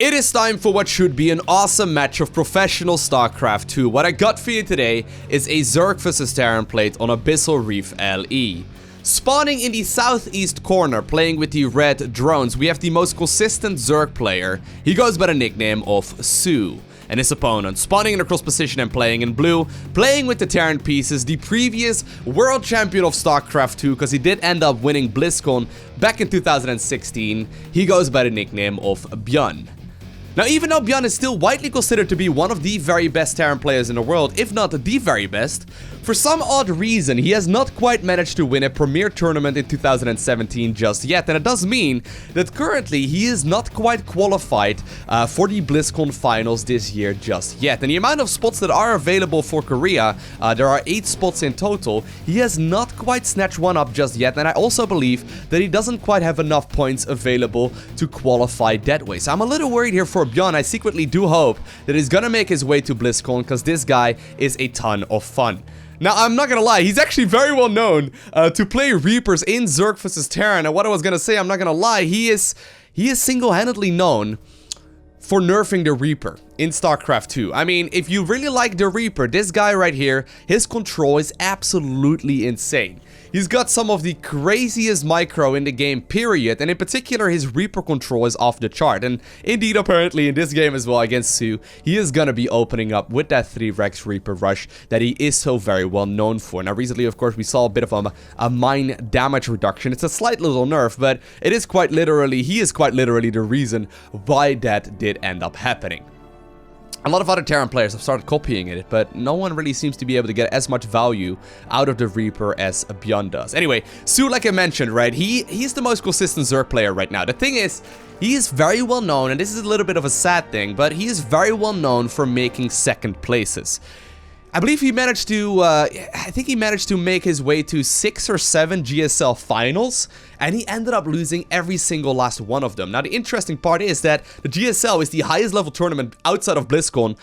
It is time for what should be an awesome match of professional StarCraft 2. What I got for you today is a Zerg vs Terran plate on Abyssal Reef LE. Spawning in the southeast corner, playing with the red drones, we have the most consistent Zerg player. He goes by the nickname of Sue. And his opponent, spawning in a cross position and playing in blue, playing with the Terran pieces, the previous world champion of StarCraft 2, because he did end up winning BlizzCon back in 2016. He goes by the nickname of ByuN. Now, even though ByuN is still widely considered to be one of the very best Terran players in the world, if not the very best, for some odd reason, he has not quite managed to win a premier tournament in 2017 just yet, and it does mean that currently he is not quite qualified for the BlizzCon finals this year just yet. And the amount of spots that are available for Korea, there are 8 spots in total, he has not quite snatched one up just yet, and I also believe that he doesn't quite have enough points available to qualify that way. So I'm a little worried here for ByuN. I secretly do hope that he's gonna make his way to BlizzCon, because this guy is a ton of fun. Now, I'm not gonna lie, he's actually very well known to play Reapers in Zerg vs Terran, and what I was gonna say, I'm not gonna lie, he is single-handedly known for nerfing the Reaper in StarCraft 2. I mean, if you really like the Reaper, this guy right here, his control is absolutely insane. He's got some of the craziest micro in the game, period, and in particular, his Reaper control is off the chart. And indeed, apparently, in this game as well against Sue, he is gonna be opening up with that 3-Rex Reaper rush that he is so very well known for. Now, recently, of course, we saw a bit of a mine damage reduction. It's a slight little nerf, but it is quite literally, he is quite literally the reason why that did end up happening. A lot of other Terran players have started copying it, but no one really seems to be able to get as much value out of the Reaper as ByuN does. Anyway, Sue, like I mentioned, right, he's the most consistent Zerg player right now. The thing is, he is very well known, and this is a little bit of a sad thing, but he is very well known for making second places. I believe he managed to, I think he managed to make his way to 6 or 7 GSL finals, and he ended up losing every single last one of them. Now, the interesting part is that the GSL is the highest level tournament outside of BlizzCon,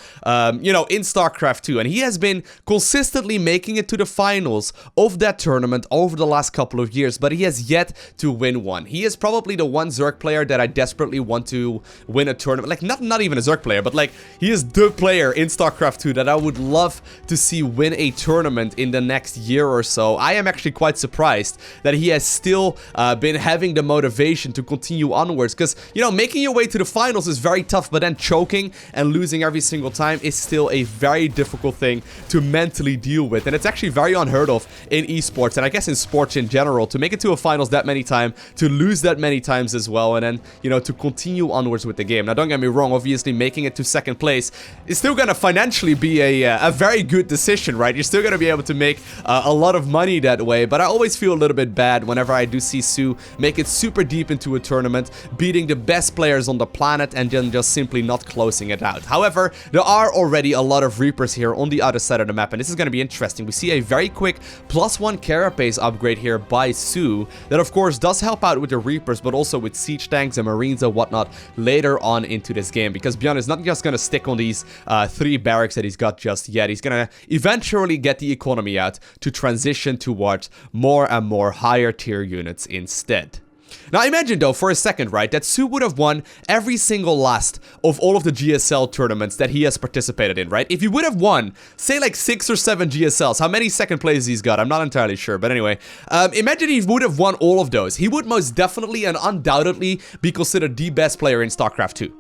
you know, in StarCraft 2, and he has been consistently making it to the finals of that tournament over the last couple of years, but he has yet to win one. He is probably the one Zerg player that I desperately want to win a tournament, like, not even a Zerg player, but like, he is the player in StarCraft 2 that I would love to see win a tournament in the next year or so. I am actually quite surprised that he has still been having the motivation to continue onwards, because, you know, making your way to the finals is very tough, but then choking and losing every single time is still a very difficult thing to mentally deal with, and it's actually very unheard of in esports, and I guess in sports in general, to make it to a finals that many times, to lose that many times as well, and then, you know, to continue onwards with the game. Now, don't get me wrong, obviously making it to second place is still gonna financially be a very good decision, right? You're still gonna be able to make a lot of money that way, but I always feel a little bit bad whenever I do see Sue make it super deep into a tournament, beating the best players on the planet, and then just simply not closing it out. However, there are already a lot of Reapers here on the other side of the map, and this is gonna be interesting. We see a very quick +1 carapace upgrade here by Sue, that of course does help out with the Reapers, but also with siege tanks and marines and whatnot later on into this game, because ByuN is not just gonna stick on these 3 barracks that he's got just yet. He's gonna eventually get the economy out to transition towards more and more higher tier units instead. Now, imagine though for a second, right, that Sue would have won every single last of all of the GSL tournaments that he has participated in, right? If he would have won, say like 6 or 7 GSLs, how many second places he's got, I'm not entirely sure, but anyway, imagine he would have won all of those. He would most definitely and undoubtedly be considered the best player in StarCraft 2,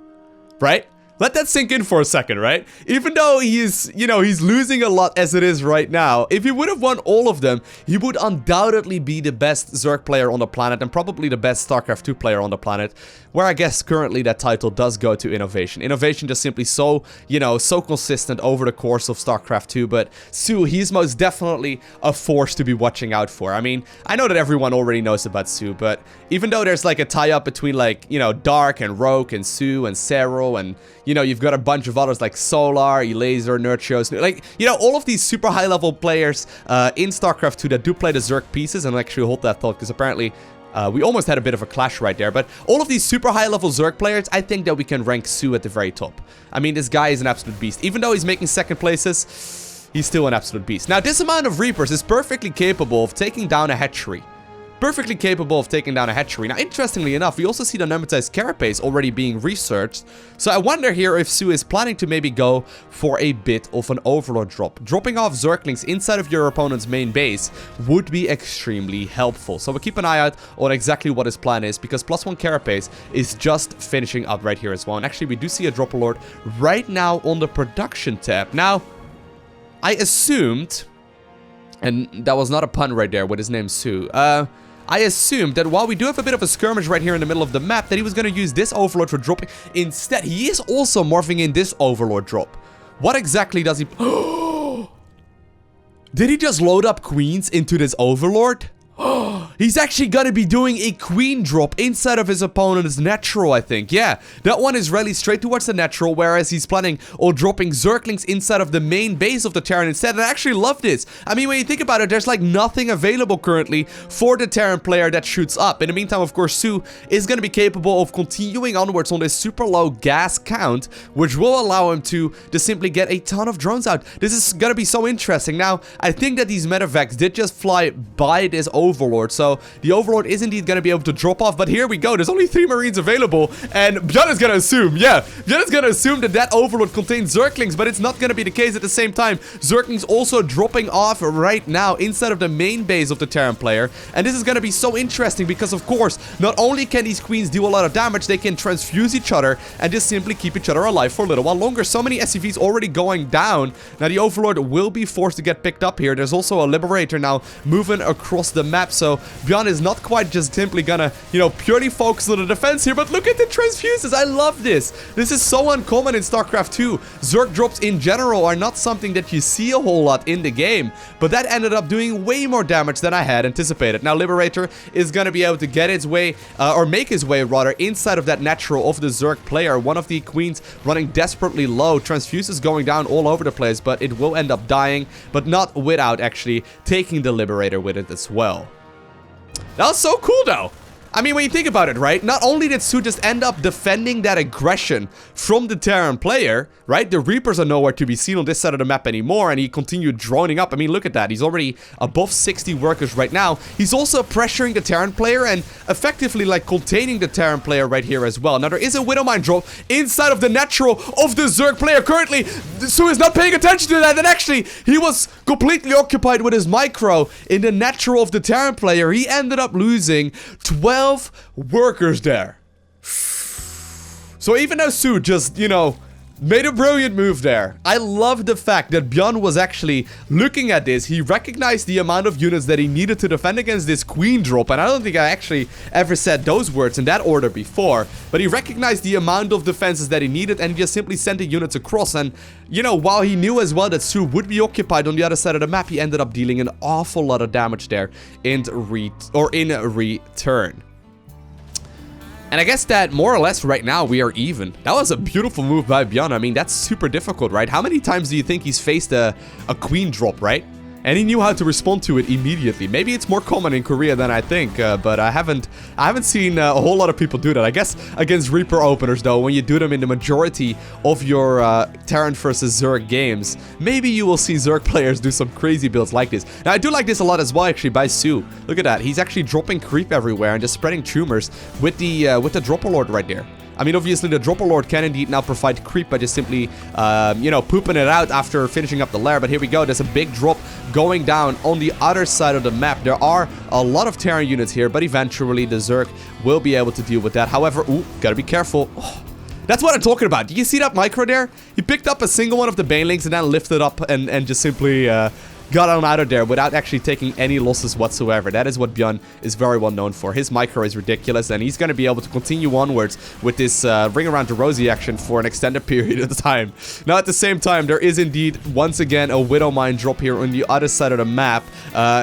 right? Let that sink in for a second, right? Even though he's, you know, he's losing a lot as it is right now, if he would have won all of them, he would undoubtedly be the best Zerg player on the planet, and probably the best StarCraft 2 player on the planet, where I guess currently that title does go to Innovation. Innovation just simply so, you know, so consistent over the course of StarCraft 2, but Sue, he's most definitely a force to be watching out for. I mean, I know that everyone already knows about Sue, but even though there's like a tie-up between, like, you know, Dark and Rogue and Sue and Cero, and, you know, you've got a bunch of others like Solar, Elaser, Nerdshos, like, you know, all of these super high-level players in StarCraft 2 that do play the Zerg pieces, and actually hold that thought, because apparently we almost had a bit of a clash right there, but all of these super high-level Zerg players, I think that we can rank Sue at the very top. I mean, this guy is an absolute beast. Even though he's making second places, he's still an absolute beast. Now, this amount of Reapers is perfectly capable of taking down a hatchery. perfectly capable of taking down a hatchery. Now, interestingly enough, we also see the Nematized Carapace already being researched. So I wonder here if Su is planning to maybe go for a bit of an Overlord drop. Dropping off Zerglings inside of your opponent's main base would be extremely helpful. So we'll keep an eye out on exactly what his plan is, because +1 Carapace is just finishing up right here as well. And actually, we do see a Dropper right now on the production tab. Now, I assumed, and that was not a pun right there with his name Su, I assumed that while we do have a bit of a skirmish right here in the middle of the map, that he was going to use this Overlord for dropping. Instead, he is also morphing in this Overlord drop. What exactly does he... Did he just load up queens into this Overlord? He's actually gonna be doing a queen drop inside of his opponent's natural, I think. Yeah, that one is rallied straight towards the natural, whereas he's planning on dropping Zerglings inside of the main base of the Terran instead. And I actually love this. I mean, when you think about it, there's like nothing available currently for the Terran player that shoots up. In the meantime, of course, Su is gonna be capable of continuing onwards on this super low gas count, which will allow him to just simply get a ton of drones out. This is gonna be so interesting. Now, I think that these medevacs did just fly by this Overlord, so the Overlord is indeed going to be able to drop off, but here we go. There's only 3 Marines available, and ByuN is going to assume, yeah, ByuN is going to assume that that Overlord contains Zerglings, but it's not going to be the case at the same time. Zerglings also dropping off right now inside of the main base of the Terran player, and this is going to be so interesting because, of course, not only can these queens do a lot of damage, they can transfuse each other and just simply keep each other alive for a little while longer. So many SCVs already going down. Now, the Overlord will be forced to get picked up here. There's also a Liberator now moving across the map, so ByuN is not quite just simply gonna, you know, purely focus on the defense here, but look at the transfuses. I love this. This is so uncommon in StarCraft 2. Zerg drops in general are not something that you see a whole lot in the game, but that ended up doing way more damage than I had anticipated. Now, Liberator is gonna be able to get its way, or make his way rather, inside of that natural of the Zerg player. One of the queens running desperately low. Transfuses going down all over the place, but it will end up dying, but not without actually taking the Liberator with it as well. That was so cool, though. I mean, when you think about it, right? Not only did Su just end up defending that aggression from the Terran player, right? The Reapers are nowhere to be seen on this side of the map anymore, and he continued droning up. I mean, look at that. He's already above 60 workers right now. He's also pressuring the Terran player and effectively, like, containing the Terran player right here as well. Now, there is a Widowmine drop inside of the natural of the Zerg player. Currently, Su is not paying attention to that, and actually, he was completely occupied with his micro in the natural of the Terran player. He ended up losing 12 workers there. So even though Su just, you know, made a brilliant move there, I love the fact that ByuN was actually looking at this. He recognized the amount of units that he needed to defend against this queen drop, and I don't think I actually ever said those words in that order before, but he recognized the amount of defenses that he needed, and he just simply sent the units across. And, you know, while he knew as well that Su would be occupied on the other side of the map, he ended up dealing an awful lot of damage there in return. And I guess that more or less right now we are even. That was a beautiful move by ByuN. I mean, that's super difficult, right? How many times do you think he's faced a queen drop, right? And he knew how to respond to it immediately. Maybe it's more common in Korea than I think, but I haven't seen a whole lot of people do that. I guess against Reaper openers, though, when you do them in the majority of your Terran versus Zerg games, maybe you will see Zerg players do some crazy builds like this. Now, I do like this a lot as well, actually, by Su. Look at that. He's actually dropping creep everywhere and just spreading tumors with the Dropper Lord right there. I mean, obviously, the Dropper Lord can indeed now provide creep by just simply, you know, pooping it out after finishing up the lair. But here we go. There's a big drop going down on the other side of the map. There are a lot of Terran units here, but eventually the Zerg will be able to deal with that. However, ooh, gotta be careful. Oh, that's what I'm talking about. Do you see that micro there? He picked up a single one of the Banelings and then lifted up and just simply got on out of there without actually taking any losses whatsoever. That is what ByuN is very well known for. His micro is ridiculous, and he's going to be able to continue onwards with this ring around the rosy action for an extended period of time. Now, at the same time, there is indeed, once again, a Widowmine drop here on the other side of the map.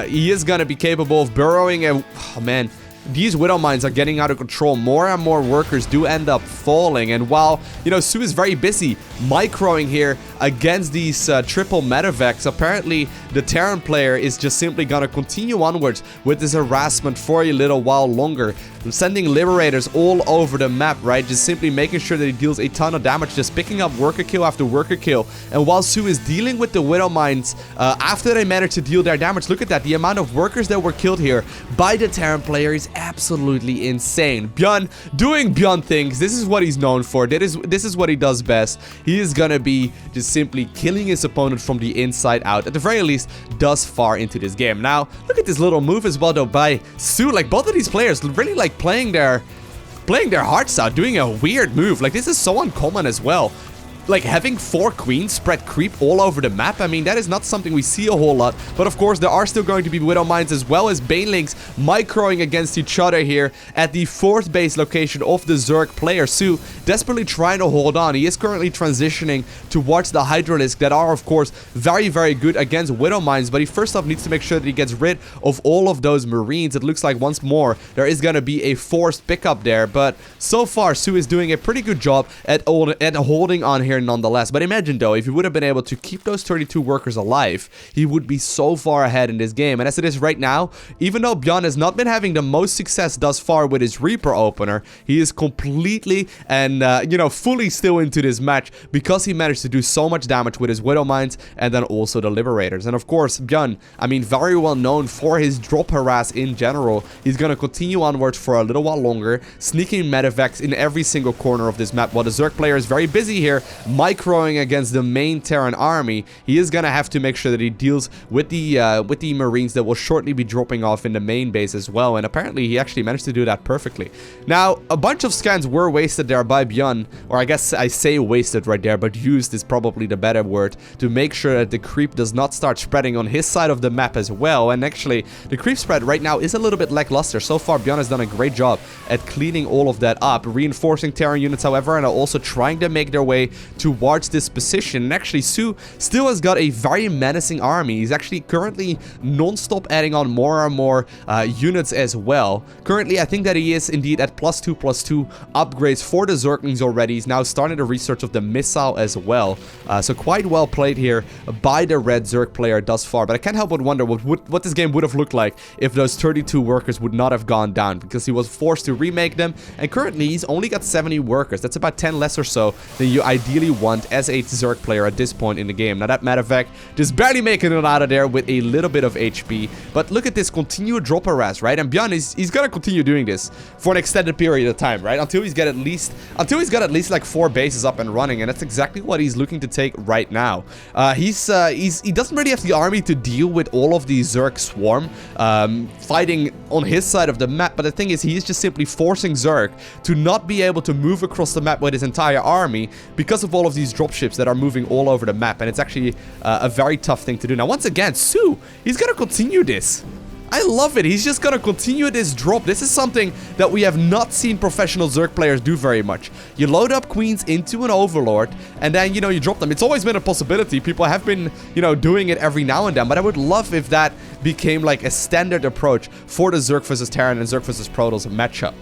He is going to be capable of burrowing, and, oh man, these Widow Mines are getting out of control. More and more workers do end up falling. And while, you know, Su is very busy microing here against these triple medevacs, apparently the Terran player is just simply gonna continue onwards with this harassment for a little while longer, sending liberators all over the map, right? Just simply making sure that he deals a ton of damage, just picking up worker kill after worker kill. And while Su is dealing with the Widow Mines, after they managed to deal their damage, look at that. The amount of workers that were killed here by the Terran player is absolutely insane. ByuN doing ByuN things. This is what he's known for. This is what he does best. He is gonna be just simply killing his opponent from the inside out, at the very least, thus far into this game. Now, look at this little move as well, though, by Su. Like, both of these players really like playing their hearts out, doing a weird move. Like, this is so uncommon as well. Like, having 4 queens spread creep all over the map, I mean, that is not something we see a whole lot. But of course, there are still going to be Widow Mines as well as Banelings microing against each other here at the 4th base location of the Zerg player. Su desperately trying to hold on. He is currently transitioning towards the Hydralisk that are, of course, very, very good against Widow Mines. But he first off needs to make sure that he gets rid of all of those Marines. It looks like once more there is going to be a forced pickup there. But so far, Su is doing a pretty good job at holding on here nonetheless. But imagine though, if he would have been able to keep those 32 workers alive, he would be so far ahead in this game. And as it is right now, even though ByuN has not been having the most success thus far with his Reaper opener, he is completely and you know, fully still into this match because he managed to do so much damage with his Widow Mines and then also the Liberators. And of course, ByuN, I mean, very well known for his drop harass in general. He's gonna continue onwards for a little while longer, sneaking medevacs in every single corner of this map, while the Zerg player is very busy here microing against the main Terran army. He is gonna have to make sure that he deals with the Marines that will shortly be dropping off in the main base as well, and apparently he actually managed to do that perfectly. Now, a bunch of scans were wasted there by ByuN, or I guess I say wasted right there, but used is probably the better word, to make sure that the creep does not start spreading on his side of the map as well. And actually, the creep spread right now is a little bit lackluster. So far, ByuN has done a great job at cleaning all of that up, reinforcing Terran units, however, and are also trying to make their way towards this position. And actually, Su still has got a very menacing army. He's actually currently non-stop adding on more and more units as well. Currently, I think that he is indeed at +2/+2 upgrades for the Zerglings already. He's now starting the research of the missile as well. So quite well played here by the red Zerg player thus far. But I can't help but wonder what this game would have looked like if those 32 workers would not have gone down, because he was forced to remake them. And currently, he's only got 70 workers. That's about 10 less or so than you ideally want as a Zerg player at this point in the game. Now, that medevac just barely making it out of there with a little bit of HP. But look at this continued drop harass, right? And ByuN he's gonna continue doing this for an extended period of time, right? Until he's got at least like 4 bases up and running, and that's exactly what he's looking to take right now. He doesn't really have the army to deal with all of the Zerg swarm fighting on his side of the map, but the thing is, he is just simply forcing Zerg to not be able to move across the map with his entire army because of all of these dropships that are moving all over the map, and it's actually a very tough thing to do. Now, once again, Su, he's gonna continue this. I love it. He's just gonna continue this drop. This is something that we have not seen professional Zerg players do very much. You load up queens into an Overlord, and then, you know, you drop them. It's always been a possibility. People have been, you know, doing it every now and then, but I would love if that became like a standard approach for the Zerg versus Terran and Zerg versus Protoss matchup.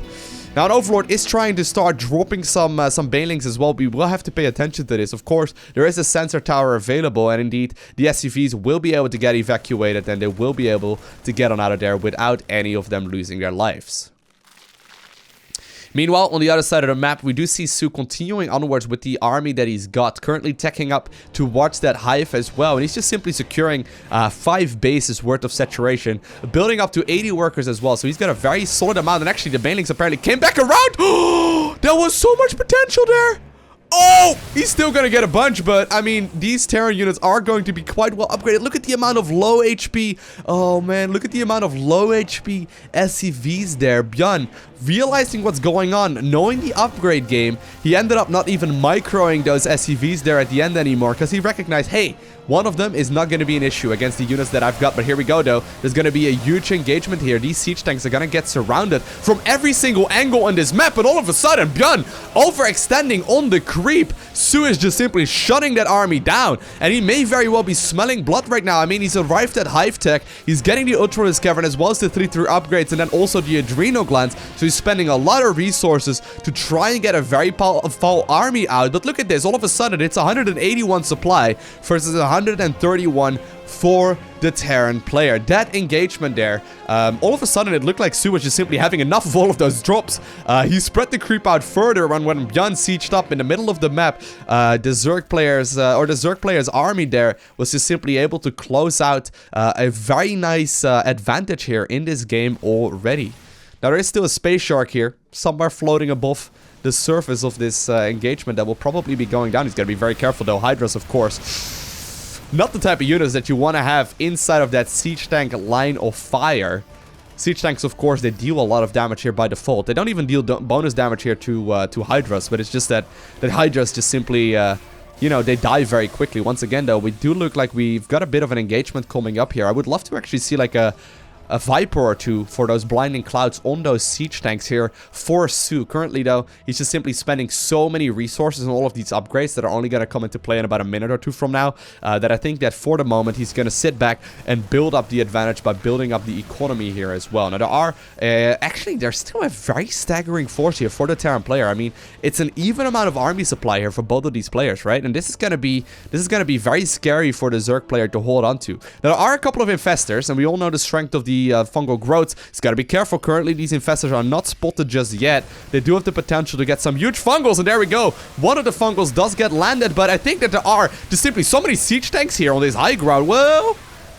Now, an Overlord is trying to start dropping some Banelings as well. We will have to pay attention to this. Of course, there is a sensor tower available, and indeed, the SCVs will be able to get evacuated, and they will be able to get on out of there without any of them losing their lives. Meanwhile, on the other side of the map, we do see Su continuing onwards with the army that he's got, currently teching up towards that hive as well. And he's just simply securing 5 bases worth of saturation, building up to 80 workers as well. So he's got a very solid amount. And actually, the Banelings apparently came back around. Oh, there was so much potential there. Oh, he's still gonna get a bunch, but I mean, these Terran units are going to be quite well upgraded. Look at the amount of low HP. Oh man, look at the amount of low HP SCVs there. ByuN, realizing what's going on, knowing the upgrade game, he ended up not even microing those SCVs there at the end anymore, because he recognized, hey, one of them is not going to be an issue against the units that I've got. But here we go, though. There's going to be a huge engagement here. These siege tanks are going to get surrounded from every single angle on this map. And all of a sudden, ByuN overextending on the creep. creep, Su is just simply shutting that army down. And he may very well be smelling blood right now. I mean, he's arrived at Hive Tech. He's getting the Ultralisk Cavern as well as the 3-3 upgrades and then also the Adrenal Glands. So he's spending a lot of resources to try and get a very powerful army out. But look at this. All of a sudden, it's 181 supply versus 131 for the Terran player. That engagement there, all of a sudden it looked like Su was just simply having enough of all of those drops. He spread the creep out further, and when ByuN sieged up in the middle of the map, the Zerg players army there was just simply able to close out a very nice advantage here in this game already. Now there is still a space shark here, somewhere floating above the surface of this engagement that will probably be going down. He's got to be very careful though. Hydras, of course, not the type of units that you want to have inside of that siege tank line of fire. Siege tanks, of course, they deal a lot of damage here by default. They don't even deal bonus damage here to Hydras, but it's just that Hydras just simply, you know, they die very quickly. Once again, though, we do look like we've got a bit of an engagement coming up here. I would love to actually see like a Viper or two for those blinding clouds on those siege tanks here for Su. Currently, though, he's just simply spending so many resources on all of these upgrades that are only going to come into play in about a minute or two from now, that I think that for the moment, he's going to sit back and build up the advantage by building up the economy here as well. Now, there are, actually, there's still a very staggering force here for the Terran player. I mean, it's an even amount of army supply here for both of these players, right? And this is going to be very scary for the Zerg player to hold on to. Now, there are a couple of infestors, and we all know the strength of the fungal growths. He's got to be careful. Currently, these infestors are not spotted just yet. They do have the potential to get some huge fungals, and there we go. One of the fungals does get landed, but I think that there are just simply so many siege tanks here on this high ground. Well,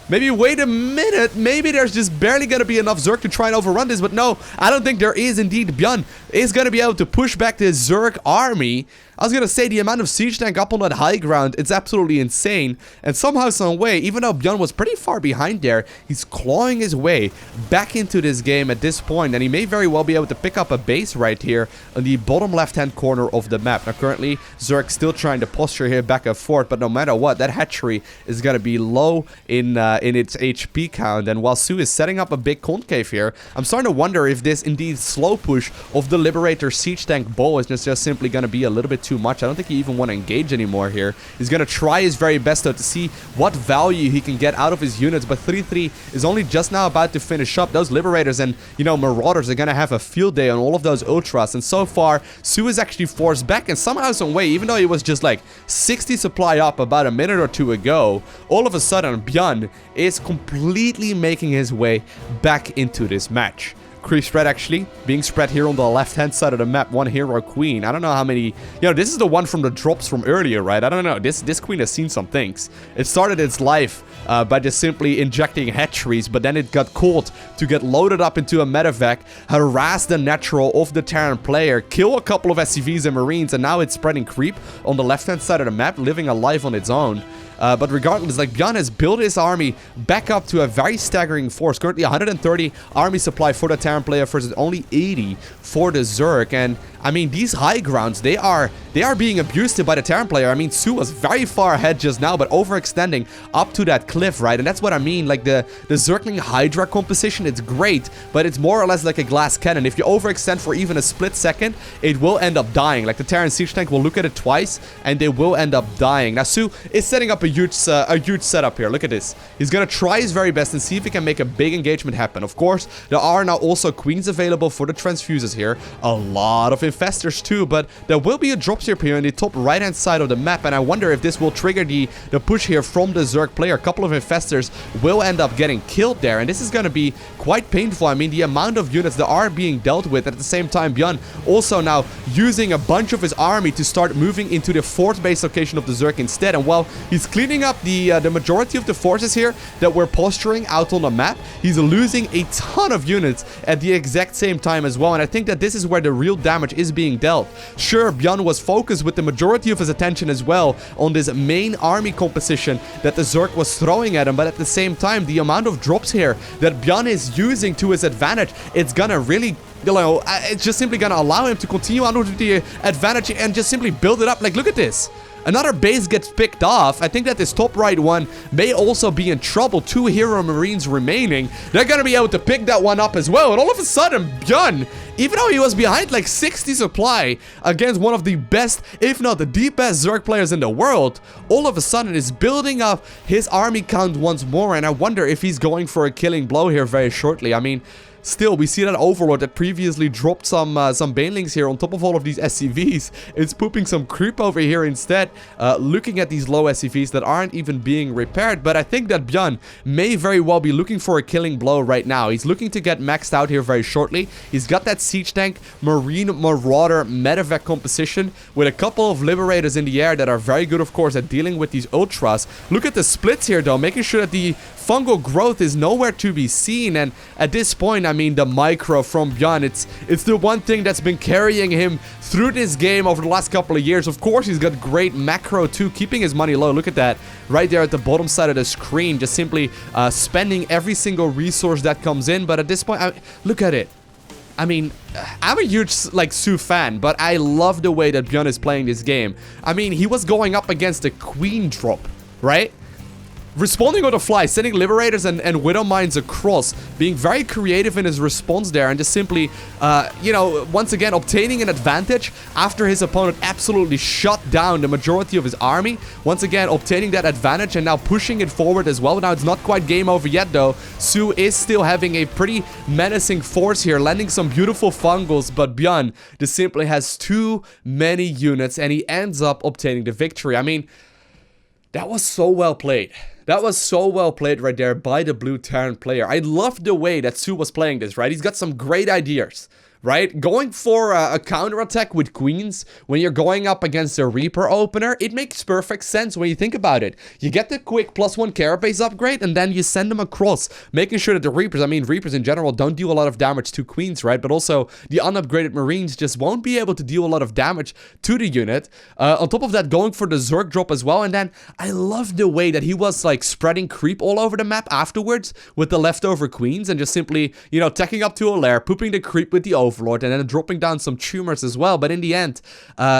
maybe wait a minute. Maybe there's just barely going to be enough Zerg to try and overrun this, but no, I don't think there is indeed. ByuN is going to be able to push back this Zerg army. I was going to say, the amount of siege tank up on that high ground, it's absolutely insane. And somehow, some way, even though ByuN was pretty far behind there, he's clawing his way back into this game at this point. And he may very well be able to pick up a base right here on the bottom left-hand corner of the map. Now, currently, Zerg still trying to posture here back and forth. But no matter what, that hatchery is going to be low in its HP count. And while Su is setting up a big concave here, I'm starting to wonder if this indeed slow push of the Liberator siege tank bow is just simply going to be a little bit too much. I don't think he even want to engage anymore here. He's going to try his very best though to see what value he can get out of his units, but 3-3 is only just now about to finish up. Those Liberators and, you know, Marauders are going to have a field day on all of those Ultras, and so far, Su is actually forced back, and somehow, some way, even though he was just like 60 supply up about a minute or two ago, all of a sudden, ByuN is completely making his way back into this match. Creep spread actually being spread here on the left hand side of the map. One hero queen. I don't know how many, you know, this is the one from the drops from earlier, right? I don't know. This queen has seen some things. It started its life by just simply injecting hatcheries, but then it got caught to get loaded up into a medevac, harass the natural of the Terran player, kill a couple of SCVs and Marines, and now it's spreading creep on the left hand side of the map, living a life on its own. But regardless, like, ByuN has built his army back up to a very staggering force. Currently 130 army supply for the Terran player versus only 80 for the Zerg. And I mean, these high grounds, they are being abused by the Terran player. I mean, Su was very far ahead just now, but overextending up to that cliff, right? And that's what I mean. Like, the Zergling Hydra composition, it's great, but it's more or less like a glass cannon. If you overextend for even a split second, it will end up dying. Like, the Terran siege tank will look at it twice, and they will end up dying. Now, Su is setting up a huge setup here. Look at this. He's gonna try his very best and see if he can make a big engagement happen. Of course, there are now also queens available for the transfuses here. A lot of infestors too, but there will be a drop ship here in the top right hand side of the map, and I wonder if this will trigger the push here from the Zerg player. A couple of infestors will end up getting killed there, and this is gonna be quite painful. I mean, the amount of units that are being dealt with. At the same time, ByuN also now using a bunch of his army to start moving into the fourth base location of the Zerg instead. And while he's cleaning up the majority of the forces here that were posturing out on the map, he's losing a ton of units at the exact same time as well. And I think that this is where the real damage is being dealt. Sure, ByuN was focused with the majority of his attention as well on this main army composition that the Zerg was throwing at him, but at the same time, the amount of drops here that ByuN is using to his advantage, it's gonna really, you know, it's just simply gonna allow him to continue on with the advantage and just simply build it up. Like, look at this. Another base gets picked off. I think that this top right one may also be in trouble. 2 hero marines remaining. They're going to be able to pick that one up as well. And all of a sudden, ByuN even though he was behind like 60 supply against one of the best, if not the best Zerg players in the world, all of a sudden is building up his army count once more, and I wonder if he's going for a killing blow here very shortly. I mean, still, we see that Overlord that previously dropped some banelings here on top of all of these SCVs. It's pooping some creep over here instead, looking at these low SCVs that aren't even being repaired. But I think that ByuN may very well be looking for a killing blow right now. He's looking to get maxed out here very shortly. He's got that Siege Tank, Marine Marauder, Medevac composition with a couple of Liberators in the air that are very good, of course, at dealing with these Ultras. Look at the splits here, though, making sure that the fungal growth is nowhere to be seen. And at this point, I mean, the micro from ByuN, it's the one thing that's been carrying him through this game over the last couple of years. Of course, he's got great macro too, keeping his money low. Look at that right there at the bottom side of the screen, just simply spending every single resource that comes in. But at this point, look at it. I mean, I'm a huge, like, Su fan, but I love the way that ByuN is playing this game. I mean, he was going up against the Queen drop, right? Responding on the fly, sending Liberators and Widow Mines across, being very creative in his response there, and just simply, you know, once again, obtaining an advantage after his opponent absolutely shut down the majority of his army. Once again, obtaining that advantage and now pushing it forward as well. Now, it's not quite game over yet, though. Su is still having a pretty menacing force here, landing some beautiful fungals, but ByuN just simply has too many units, and he ends up obtaining the victory. I mean, that was so well played. That was so well played right there by the blue Terran player. I love the way that Su was playing this, right? He's got some great ideas, right? Going for a counterattack with Queens when you're going up against a Reaper opener, it makes perfect sense when you think about it. You get the quick +1 carapace upgrade, and then you send them across, making sure that the Reapers, I mean, Reapers in general don't do a lot of damage to Queens, right? But also, the unupgraded Marines just won't be able to deal a lot of damage to the unit. On top of that, going for the Zerg drop as well, and then I love the way that he was, like, spreading creep all over the map afterwards with the leftover Queens, and just simply, you know, teching up to a lair, pooping the creep with the Overlord, and then dropping down some tumors as well. But in the end,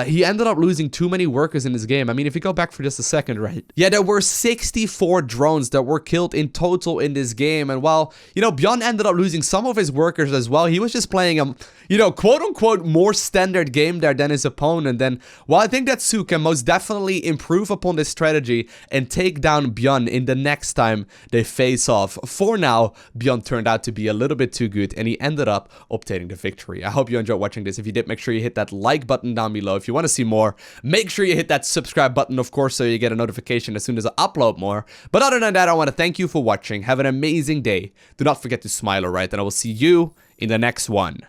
he ended up losing too many workers in this game. I mean, if you go back for just a second, right? Yeah, there were 64 drones that were killed in total in this game. And while, you know, ByuN ended up losing some of his workers as well, he was just playing a, you know, quote-unquote more standard game there than his opponent. And while I think that Su can most definitely improve upon this strategy and take down ByuN in the next time they face off, for now, ByuN turned out to be a little bit too good, and he ended up obtaining the victory. I hope you enjoyed watching this. If you did, make sure you hit that like button down below. If you want to see more, make sure you hit that subscribe button, of course, so you get a notification as soon as I upload more. But other than that, I want to thank you for watching. Have an amazing day. Do not forget to smile, alright? And I will see you in the next one.